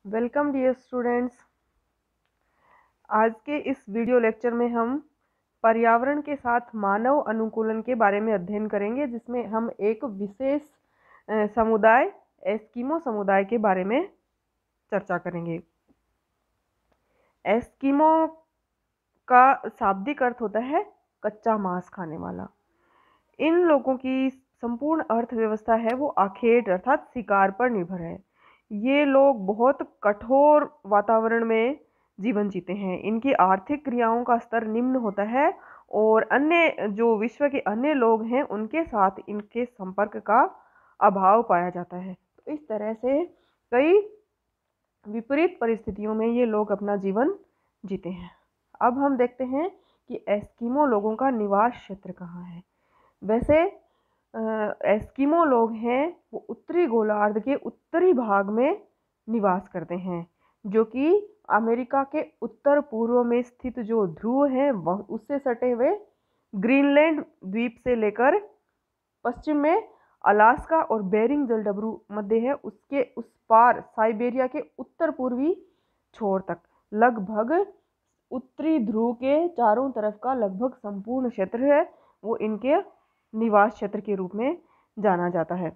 Welcome dear students. आज के इस वीडियो लेक्चर में हम पर्यावरण के साथ मानव अनुकूलन के बारे में अध्ययन करेंगे, जिसमें हम एक विशेष समुदाय एस्किमो समुदाय के बारे में चर्चा करेंगे। एस्किमो का शाब्दिक अर्थ होता है कच्चा मांस खाने वाला। इन लोगों की संपूर्ण अर्थव्यवस्था है वो आखेट अर्थात शिकार पर निर्भर है। ये लोग बहुत कठोर वातावरण में जीवन जीते हैं। इनकी आर्थिक क्रियाओं का स्तर निम्न होता है और अन्य जो विश्व के अन्य लोग हैं उनके साथ इनके संपर्क का अभाव पाया जाता है। तो इस तरह से कई विपरीत परिस्थितियों में ये लोग अपना जीवन जीते हैं। अब हम देखते हैं कि एस्किमो लोगों का निवास क्षेत्र कहाँ है। वैसे एस्किमो लोग हैं वो उत्तरी गोलार्ध के उत्तरी भाग में निवास करते हैं, जो कि अमेरिका के उत्तर पूर्व में स्थित जो ध्रुव है वह उससे सटे हुए ग्रीनलैंड द्वीप से लेकर पश्चिम में अलास्का और बेरिंग जलडमरू मध्य है, उसके उस पार साइबेरिया के उत्तर पूर्वी छोर तक लगभग उत्तरी ध्रुव के चारों तरफ का लगभग संपूर्ण क्षेत्र है वो इनके निवास क्षेत्र के रूप में जाना जाता है।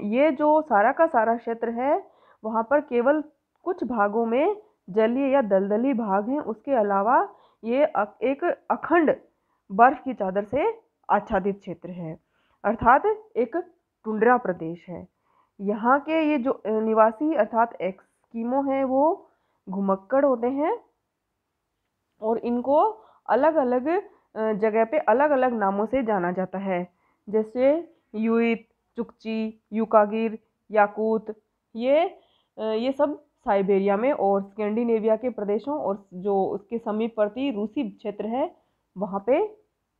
ये जो सारा का सारा क्षेत्र है वहाँ पर केवल कुछ भागों में जलीय या दलदली भाग हैं। उसके अलावा ये एक अखंड बर्फ की चादर से आच्छादित क्षेत्र है, अर्थात एक टुंड्रा प्रदेश है। यहाँ के ये जो निवासी अर्थात एस्किमो हैं वो घुमक्कड़ होते हैं और इनको अलग अलग जगह पे अलग अलग नामों से जाना जाता है, जैसे यूइत, चुकची, यूकागिर, याकूत। ये सब साइबेरिया में और स्कैंडिनेविया के प्रदेशों और जो उसके समीपवर्ती रूसी क्षेत्र है वहाँ पे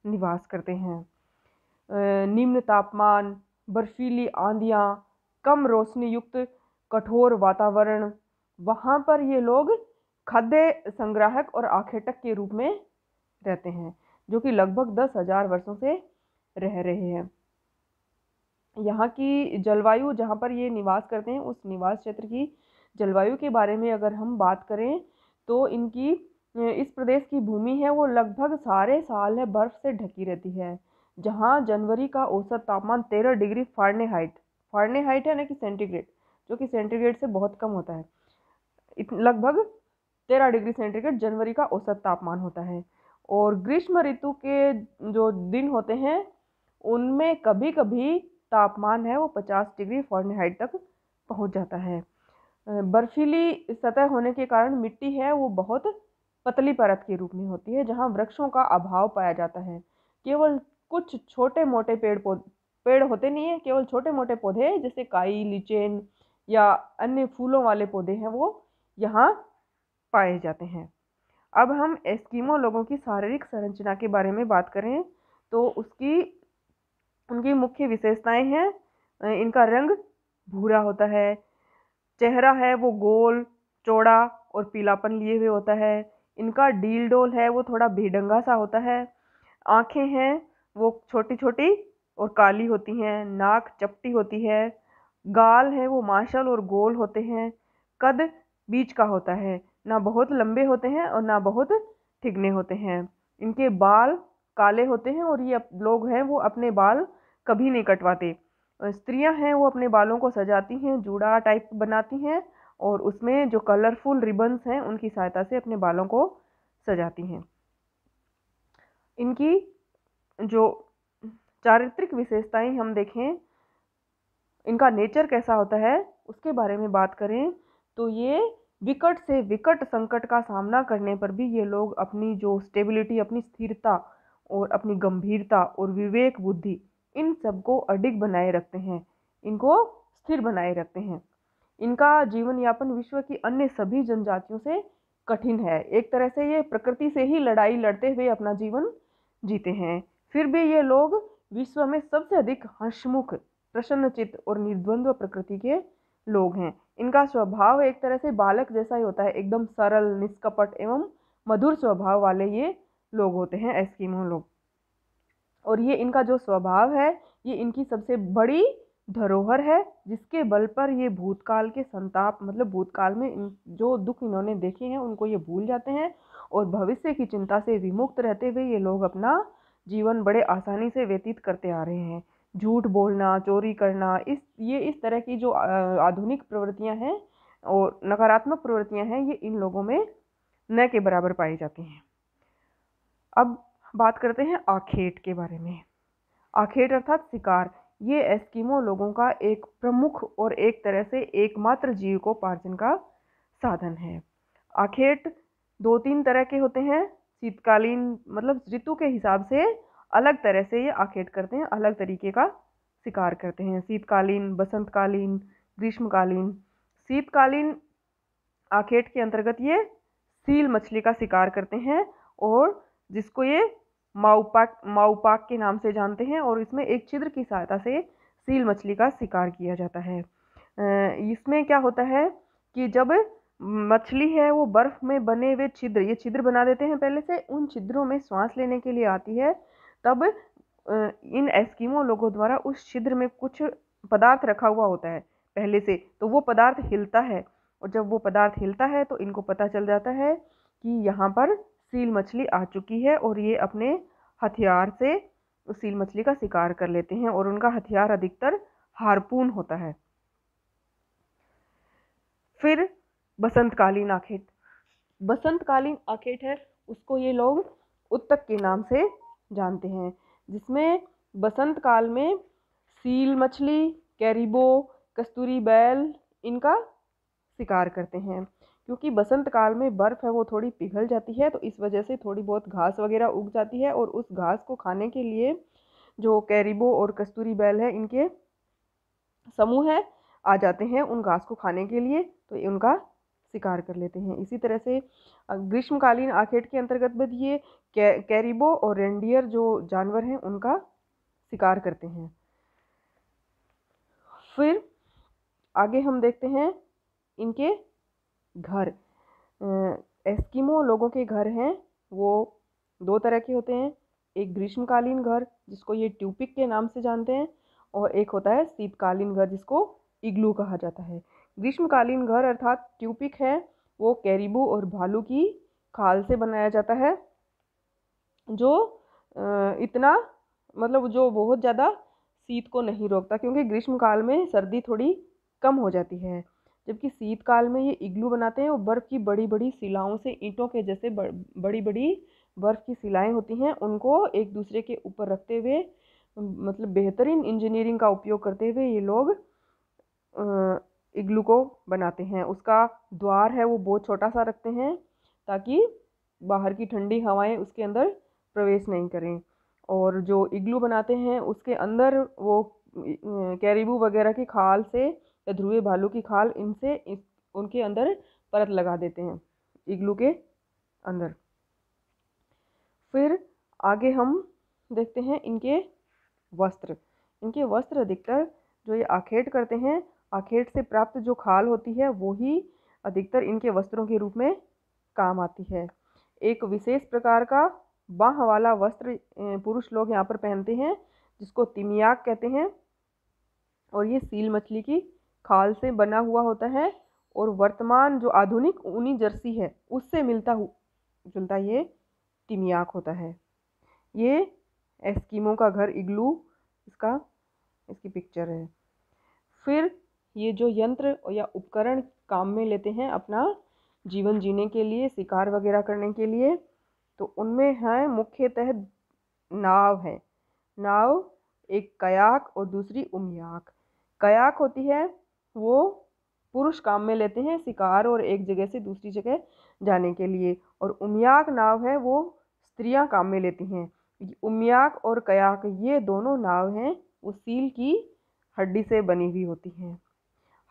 निवास करते हैं। निम्न तापमान, बर्फीली आंधियाँ, कम रोशनी युक्त कठोर वातावरण, वहाँ पर ये लोग खाद्य संग्राहक और आखेटक के रूप में रहते हैं, जो कि लगभग 10,000 वर्षों से रह रहे हैं। यहाँ की जलवायु, जहाँ पर ये निवास करते हैं उस निवास क्षेत्र की जलवायु के बारे में अगर हम बात करें तो इनकी इस प्रदेश की भूमि है वो लगभग सारे साल है बर्फ से ढकी रहती है, जहाँ जनवरी का औसत तापमान 13 डिग्री फारेनहाइट है ना कि सेंटीग्रेड, जो कि सेंटीग्रेड से बहुत कम होता है। लगभग 13 डिग्री सेंटीग्रेड जनवरी का औसत तापमान होता है। और ग्रीष्म ऋतु के जो दिन होते हैं उनमें कभी कभी तापमान है वो 50 डिग्री फारेनहाइट तक पहुंच जाता है। बर्फीली सतह होने के कारण मिट्टी है वो बहुत पतली परत के रूप में होती है, जहां वृक्षों का अभाव पाया जाता है। केवल कुछ छोटे मोटे पेड़ होते नहीं है, केवल छोटे मोटे पौधे जैसे काई, लीचेन या अन्य फूलों वाले पौधे हैं वो यहाँ पाए जाते हैं। अब हम एस्किमो लोगों की शारीरिक संरचना के बारे में बात करें तो उनकी मुख्य विशेषताएं हैं। इनका रंग भूरा होता है, चेहरा है वो गोल, चौड़ा और पीलापन लिए हुए होता है। इनका डील डोल है वो थोड़ा बेढंगा सा होता है। आंखें हैं वो छोटी छोटी और काली होती हैं। नाक चपटी होती है। गाल है वो मांसल और गोल होते हैं। कद बीच का होता है, ना बहुत लंबे होते हैं और ना बहुत ठिगने होते हैं। इनके बाल काले होते हैं और ये लोग हैं वो अपने बाल कभी नहीं कटवाते। स्त्रियां हैं वो अपने बालों को सजाती हैं, जूड़ा टाइप बनाती हैं और उसमें जो कलरफुल रिबन्स हैं उनकी सहायता से अपने बालों को सजाती हैं। इनकी जो चारित्रिक विशेषताएं हम देखें, इनका नेचर कैसा होता है उसके बारे में बात करें तो ये विकट से विकट संकट का सामना करने पर भी ये लोग अपनी जो स्टेबिलिटी, अपनी स्थिरता और अपनी गंभीरता और विवेक बुद्धि इन सबको अडिग बनाए रखते हैं, इनको स्थिर बनाए रखते हैं। इनका जीवन यापन विश्व की अन्य सभी जनजातियों से कठिन है। एक तरह से ये प्रकृति से ही लड़ाई लड़ते हुए अपना जीवन जीते हैं। फिर भी ये लोग विश्व में सबसे अधिक हंसमुख, प्रसन्नचित्त और निर्द्वंद्व प्रकृति के लोग हैं। इनका स्वभाव एक तरह से बालक जैसा ही होता है, एकदम सरल, निष्कपट एवं मधुर स्वभाव वाले ये लोग होते हैं एस्किमो लोग। और ये इनका जो स्वभाव है ये इनकी सबसे बड़ी धरोहर है जिसके बल पर ये भूतकाल के संताप, मतलब भूतकाल में जो दुख इन्होंने देखे हैं उनको ये भूल जाते हैं और भविष्य की चिंता से विमुक्त रहते हुए ये लोग अपना जीवन बड़े आसानी से व्यतीत करते आ रहे हैं। झूठ बोलना, चोरी करना, इस तरह की जो आधुनिक प्रवृत्तियां हैं और नकारात्मक प्रवृत्तियां हैं, ये इन लोगों में न के बराबर पाई जाती हैं। अब बात करते हैं आखेट के बारे में। आखेट अर्थात शिकार, ये एस्किमो लोगों का एक प्रमुख और एक तरह से एकमात्र जीविकोपार्जन का साधन है। आखेट दो तीन तरह के होते हैं। शीतकालीन, मतलब ऋतु के हिसाब से अलग तरह से ये आखेट करते हैं, अलग तरीके का शिकार करते हैं। शीतकालीन, बसंतकालीन, ग्रीष्मकालीन। शीतकालीन आखेट के अंतर्गत ये सील मछली का शिकार करते हैं और जिसको ये माउपाक के नाम से जानते हैं, और इसमें एक छिद्र की सहायता से सील मछली का शिकार किया जाता है। इसमें क्या होता है कि जब मछली है वो बर्फ में बने हुए छिद्र, ये छिद्र बना देते हैं पहले से, उन छिद्रों में सांस लेने के लिए आती है, तब इन एस्किमो लोगों द्वारा उस छिद्र में कुछ पदार्थ रखा हुआ होता है पहले से, तो वो पदार्थ हिलता है, और जब वो पदार्थ हिलता है तो इनको पता चल जाता है कि यहाँ पर सील मछली आ चुकी है, और ये अपने हथियार से उस सील मछली का शिकार कर लेते हैं, और उनका हथियार अधिकतर हार्पून होता है। फिर बसंतकालीन आखेट। बसंतकालीन आखेट है उसको ये लोग उत्तक के नाम से जानते हैं, जिसमें बसंत काल में सील मछली, कैरिबो, कस्तूरी बैल इनका शिकार करते हैं। क्योंकि बसंत काल में बर्फ़ है वो थोड़ी पिघल जाती है, तो इस वजह से थोड़ी बहुत घास वगैरह उग जाती है, और उस घास को खाने के लिए जो कैरिबो और कस्तूरी बैल है इनके समूह है आ जाते हैं उन घास को खाने के लिए, तो उनका शिकार कर लेते हैं। इसी तरह से ग्रीष्मकालीन आखेट के अंतर्गत भी ये कैरिबो और रेंडियर जो जानवर हैं उनका शिकार करते हैं। फिर आगे हम देखते हैं इनके घर। एस्किमो लोगों के घर हैं वो दो तरह के होते हैं। एक ग्रीष्मकालीन घर जिसको ये ट्यूपिक के नाम से जानते हैं, और एक होता है शीतकालीन घर जिसको इग्लू कहा जाता है। ग्रीष्मकालीन घर अर्थात ट्यूपिक है वो कैरिबू और भालू की खाल से बनाया जाता है, जो इतना, मतलब जो बहुत ज़्यादा शीत को नहीं रोकता, क्योंकि ग्रीष्मकाल में सर्दी थोड़ी कम हो जाती है, जबकि शीतकाल में ये इग्लू बनाते हैं। वो बर्फ़ की बड़ी बड़ी शिलाओं से, ईंटों के जैसे बड़ी बड़ी बर्फ़ की शिलाएं होती हैं, उनको एक दूसरे के ऊपर रखते हुए, मतलब बेहतरीन इंजीनियरिंग का उपयोग करते हुए ये लोग इग्लू को बनाते हैं। उसका द्वार है वो बहुत छोटा सा रखते हैं ताकि बाहर की ठंडी हवाएं उसके अंदर प्रवेश नहीं करें, और जो इग्लू बनाते हैं उसके अंदर वो कैरिबू वगैरह की खाल से या ध्रुवीय भालू की खाल उनके अंदर परत लगा देते हैं इग्लू के अंदर। फिर आगे हम देखते हैं इनके वस्त्र। इनके वस्त्र अधिकतर जो ये आखेट करते हैं, आखेट से प्राप्त जो खाल होती है वो ही अधिकतर इनके वस्त्रों के रूप में काम आती है। एक विशेष प्रकार का बाह वाला वस्त्र पुरुष लोग यहाँ पर पहनते हैं जिसको तिमियाक कहते हैं, और ये सील मछली की खाल से बना हुआ होता है, और वर्तमान जो आधुनिक ऊनी जर्सी है उससे मिलता जुलता ये तिमियाक होता है। ये एस्किमो का घर इग्लू इसकी पिक्चर है। फिर ये जो यंत्र या उपकरण काम में लेते हैं अपना जीवन जीने के लिए, शिकार वगैरह करने के लिए, तो उनमें है मुख्यतः नाव है। नाव एक कयाक और दूसरी उमियाक। कयाक होती है वो पुरुष काम में लेते हैं शिकार और एक जगह से दूसरी जगह जाने के लिए, और उमियाक नाव है वो स्त्रियां काम में लेती हैं। उमियाक और कयाक ये दोनों नाव हैं वो सील की हड्डी से बनी हुई होती हैं।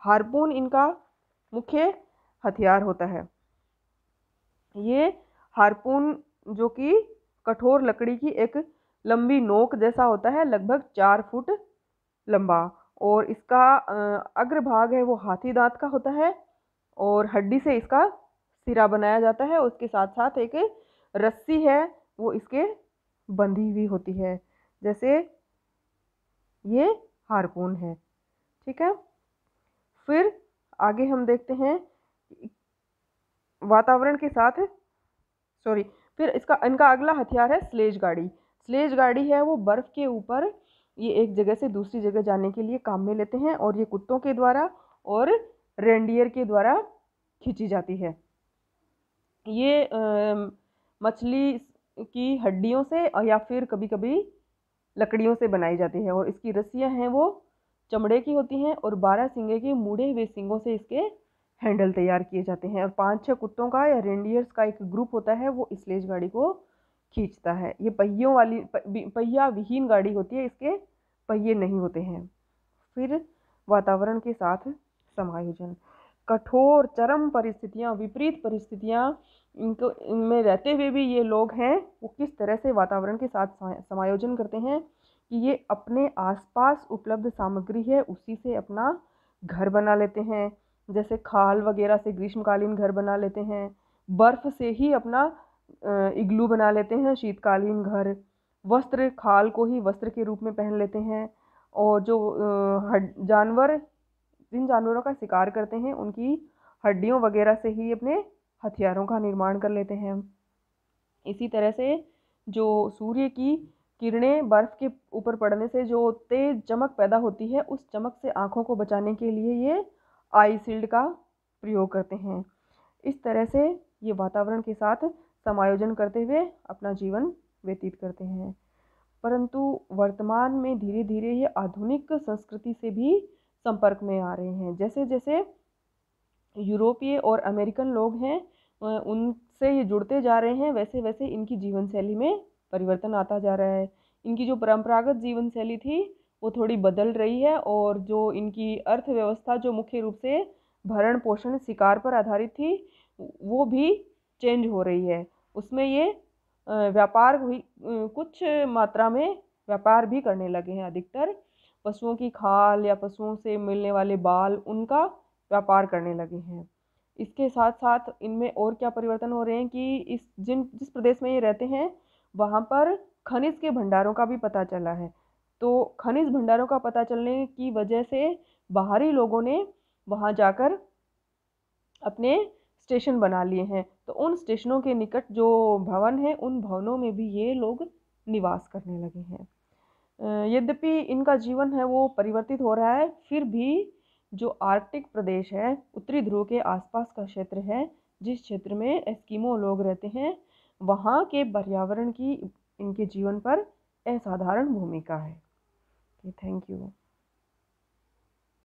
हार्पून इनका मुख्य हथियार होता है। ये हार्पून जो कि कठोर लकड़ी की एक लंबी नोक जैसा होता है, लगभग 4 फुट लंबा, और इसका अग्रभाग है वो हाथी दांत का होता है, और हड्डी से इसका सिरा बनाया जाता है। उसके साथ साथ एक रस्सी है वो इसके बंधी हुई होती है, जैसे ये हार्पून है। ठीक है। फिर आगे हम देखते हैं वातावरण के साथ, सॉरी, फिर इनका अगला हथियार है स्लेज गाड़ी। स्लेज गाड़ी है वो बर्फ के ऊपर ये एक जगह से दूसरी जगह जाने के लिए काम में लेते हैं, और ये कुत्तों के द्वारा और रेंडियर के द्वारा खींची जाती है। ये मछली की हड्डियों से या फिर कभी कभी लकड़ियों से बनाई जाती है, और इसकी रस्सियां हैं वो चमड़े की होती हैं, और 12 सिंगे के मुड़े हुए सिंगों से इसके हैंडल तैयार किए जाते हैं, और 5-6 कुत्तों का या रेंडियर्स का एक ग्रुप होता है वो इस स्लेज गाड़ी को खींचता है। ये पहियों वाली पहिया विहीन गाड़ी होती है, इसके पहिए नहीं होते हैं। फिर वातावरण के साथ समायोजन। कठोर चरम परिस्थितियां, विपरीत परिस्थितियां इनको इनमें रहते हुए भी ये लोग हैं वो किस तरह से वातावरण के साथ समायोजन करते हैं कि ये अपने आसपास उपलब्ध सामग्री है उसी से अपना घर बना लेते हैं। जैसे खाल वगैरह से ग्रीष्मकालीन घर बना लेते हैं, बर्फ से ही अपना इग्लू बना लेते हैं शीतकालीन घर, वस्त्र खाल को ही वस्त्र के रूप में पहन लेते हैं, और जो जानवर, जिन जानवरों का शिकार करते हैं उनकी हड्डियों वगैरह से ही अपने हथियारों का निर्माण कर लेते हैं। इसी तरह से जो सूर्य की किरणें बर्फ के ऊपर पड़ने से जो तेज चमक पैदा होती है, उस चमक से आंखों को बचाने के लिए ये आई शील्ड का प्रयोग करते हैं। इस तरह से ये वातावरण के साथ समायोजन करते हुए अपना जीवन व्यतीत करते हैं। परंतु वर्तमान में धीरे धीरे ये आधुनिक संस्कृति से भी संपर्क में आ रहे हैं। जैसे जैसे यूरोपीय और अमेरिकन लोग हैं उनसे ये जुड़ते जा रहे हैं, वैसे वैसे इनकी जीवन शैली में परिवर्तन आता जा रहा है। इनकी जो परंपरागत जीवन शैली थी वो थोड़ी बदल रही है, और जो इनकी अर्थव्यवस्था जो मुख्य रूप से भरण पोषण शिकार पर आधारित थी वो भी चेंज हो रही है। उसमें ये व्यापार भी कुछ मात्रा में व्यापार भी करने लगे हैं। अधिकतर पशुओं की खाल या पशुओं से मिलने वाले बाल उनका व्यापार करने लगे हैं। इसके साथ साथ इनमें और क्या परिवर्तन हो रहे हैं कि जिस प्रदेश में ये रहते हैं वहाँ पर खनिज के भंडारों का भी पता चला है। तो खनिज भंडारों का पता चलने की वजह से बाहरी लोगों ने वहाँ जाकर अपने स्टेशन बना लिए हैं, तो उन स्टेशनों के निकट जो भवन है उन भवनों में भी ये लोग निवास करने लगे हैं। यद्यपि इनका जीवन है वो परिवर्तित हो रहा है, फिर भी जो आर्कटिक प्रदेश है, उत्तरी ध्रुव के आसपास का क्षेत्र है, जिस क्षेत्र में एस्किमो लोग रहते हैं, वहाँ के पर्यावरण की इनके जीवन पर असाधारण भूमिका है। Thank you.